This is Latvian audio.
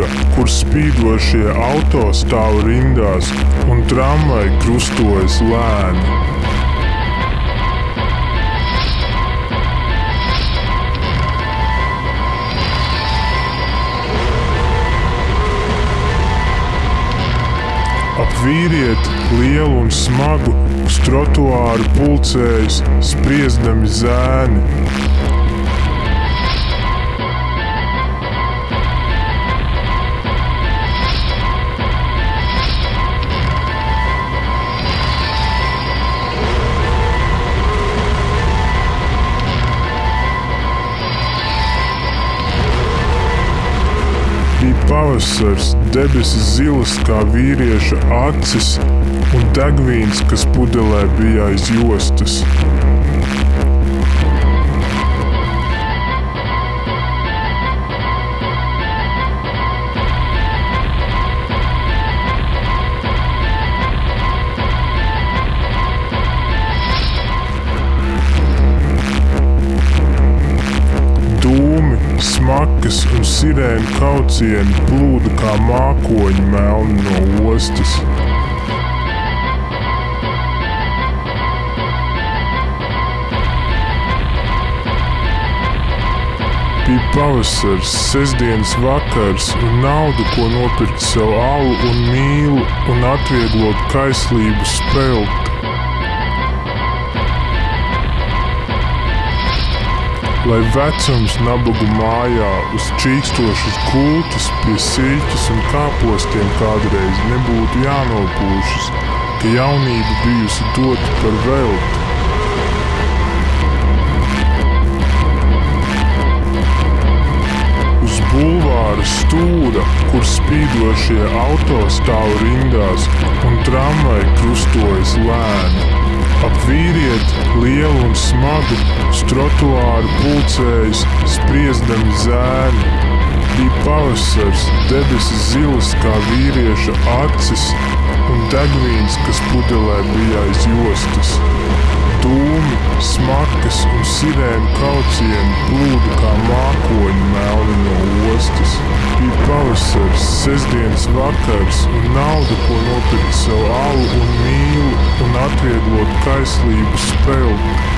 stūra, kur spīdošie auto stāv rindās un tramvaji krustojas lēni. Ap vīrieti lielu un smagu uz trotuāru pulcējas spriezdami zēni. Bija pavasars, debesis zilas kā vīrieša acis un degvīns, kas pudelē bija aiz jostas. Dūmi, smakas un sirēnu kaucieni plūda kā mākoņi melni no ostas. Bija pavasars, sestdienas vakars un nauda, ko nopirkt sev alu un mīlu un atvieglot kaislību spelt. Lai vecums nabagu mājā uz čīkstošas gultas pie siļķes un kāpostiem kādreiz nebūtu jānopūšas, ka jaunība bijusi dota par velti. Uz bulvāra stūra, kur spīdošie auto stāv rindās un tramvaji krustojas lēni. Ap vīrieti lielu un smagu uz trotuāru pulcējas spriezdami zēni. Bija pavasars, debesis zilas kā vīrieša acis un degvīns, kas pudelē bija aiz jostas. Dūmi, smakas un sirēnu kaucieni plūda kā mākoņi melni no ostas. Bija pavasars, sestdienas vakars un nauda, ko nopirkt sev alu un mīlu un atvieglot kaislību spelt.